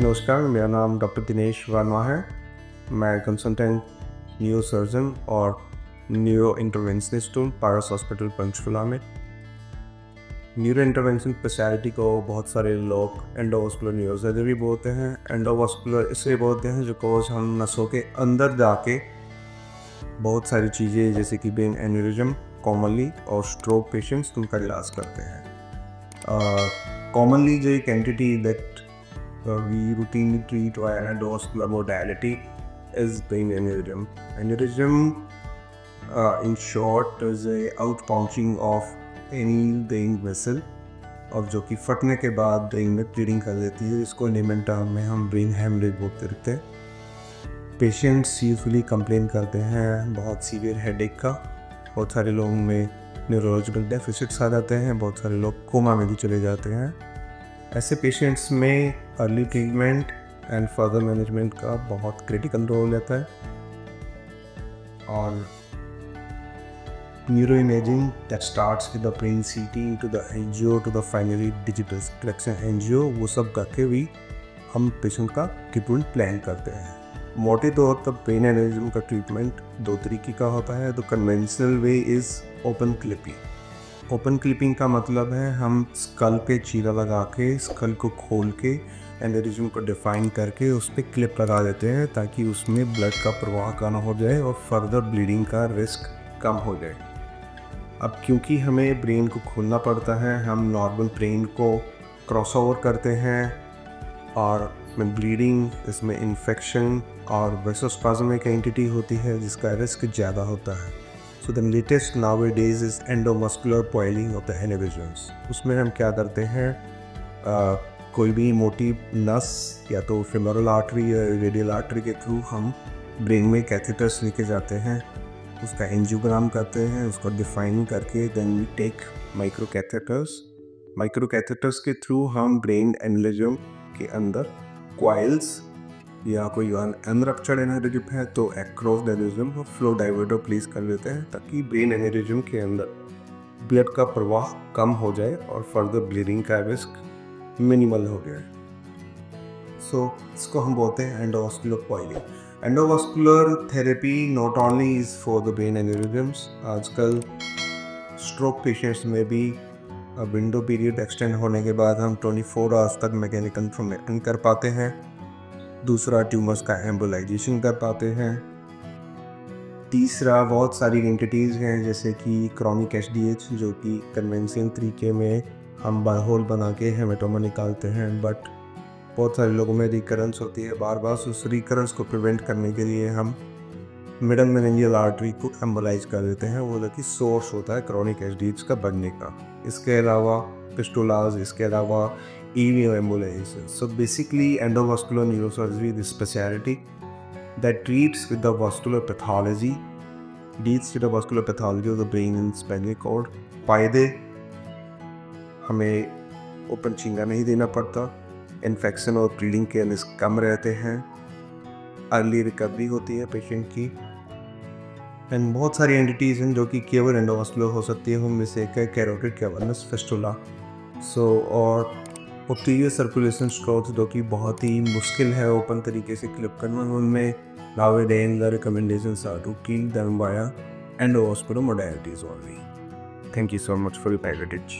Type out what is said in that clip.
नमस्कार, मेरा नाम डॉक्टर दिनेश वर्मा है। मैं कंसल्टेंट न्यूरो सर्जन और न्यूरो इंटरवेंशनिस्ट हूँ पारस हॉस्पिटल पंचकुला में। न्यूरो इंटरवेंशन स्पेशलिटी को बहुत सारे लोग एंडोवास्कुलर न्यूरोसर्जरी बोलते हैं। एंडोवास्कुलर इसलिए बोलते हैं जो कोज हम नसों के अंदर जाके बहुत सारी चीज़ें जैसे कि ब्रेन एन्यूरिज्म कॉमनली और स्ट्रोक पेशेंट्स उनका इलाज करते हैं। कॉमनली जो एक entity that we routinely treat via endovascular modality is brain aneurysm. Aneurysm, in short, is a outpouching of any brain vessel और जो कि फटने के बाद ब्रेन में ब्लीडिंग कर देती है। इसको लेमन टर्म में हम ब्रेन हेमरेज बोलते रहते हैं। पेशेंट्स यूजुअली कंप्लेन करते हैं बहुत सीवियर हेडेक का। बहुत सारे लोगों में न्यूरोलॉजिकल डेफिसिट्स आ जाते हैं, बहुत सारे लोग कोमा में भी चले जाते हैं। ऐसे पेशेंट्स में early treatment and further management का बहुत क्रिटिकल रोल रहता है। और neuro imaging that starts with the brain CT to the angio to the finally digital collection angio, वो सब करके भी हम पेशेंट का ट्रीटमेंट प्लान करते हैं। मोटे तौर पर ब्रेन एनेरिज्म का ट्रीटमेंट दो तरीके का होता है। The conventional way is open clipping. Open clipping का मतलब है हम स्कल पे चीरा लगा के स्कल को खोल के एनेरिज्म को डिफाइन करके उस पर क्लिप लगा देते हैं ताकि उसमें ब्लड का प्रवाह कम हो जाए और फर्दर ब्लीडिंग का रिस्क कम हो जाए। अब क्योंकि हमें ब्रेन को खोलना पड़ता है, हम नॉर्मल ब्रेन को क्रॉस ओवर करते हैं और इसमें ब्लीडिंग, इसमें इन्फेक्शन और वेसोस्पाज्मिक एंटिटी होती है जिसका रिस्क ज़्यादा होता है। So the latest nowadays is endomuscular coiling of the aneurysms। उसमें हम क्या करते हैं, कोई भी मोटी नस या तो फेमोरल आर्टरी या रेडियल आर्टरी के थ्रू हम ब्रेन में कैथेटर्स लेके जाते हैं, उसका एंजियोग्राम करते हैं, उसको डिफाइन करके then we take micro catheters के थ्रू हम ब्रेन एनेरिज्म के अंदर क्वाइल्स या कोई अनरप्चर्ड एनेरिज्म है तो एक्रोस द एनेरिज्म और फ्लो डाइवर्टर प्लेस कर देते हैं ताकि ब्रेन एनेरिज्म के अंदर ब्लड का प्रवाह कम हो जाए और फर्दर ब्लीडिंग का रिस्क मिनिमल हो जाए। इसको हम बोलते हैं endovascular coiling. Endovascular therapy not only is for the brain aneurysms. आजकल स्ट्रोक पेशेंट्स में भी विंडो पीरियड एक्सटेंड होने के बाद हम 24 आवर्स तक मैकेनिकल थ्रोम्बेक्टमी कर पाते हैं। दूसरा, ट्यूमर्स का एम्बोलाइजेशन कर पाते हैं। तीसरा, बहुत सारी एंटिटीज़ हैं जैसे कि क्रॉनिक एचडीएच जो कि कन्वेंशनल तरीके में हम होल बना के हेमेटोमा निकालते हैं, बट बहुत सारे लोगों में रिकरेंस होती है बार बार। उस रिकरेंस को प्रिवेंट करने के लिए हम मिडल मेनिंजियल आर्टरी को एम्बोलाइज कर देते हैं, वो कि सोर्स होता है क्रॉनिक एचडीएच का बनने का। इसके अलावा फिस्टुलाज, इसके अलावा EVO embolization. So basically endovascular neurosurgery is a specialty that treats with the vascular pathology, deals with the vascular pathology of the brain and spinal cord। फायदे, हमें ओपन चींगा नहीं देना पड़ता, इन्फेक्शन और ब्लीडिंग के रिस्क कम रहते हैं, अर्ली रिकवरी होती है पेशेंट की। एंड बहुत सारी एंटिटीज़ हैं जो कि केवल एंडोवास्कुलर हो सकती है, उनमें से एक है कैरोटिड कैवर्नस फिस्टुला। और पोस्टीरियर सर्कुलेशन स्ट्रोक्स जो कि बहुत ही मुश्किल है ओपन तरीके से क्लिप करना, उनमें nowadays the recommendations are to treat them via endovascular modalities only. Thank you so much for your package.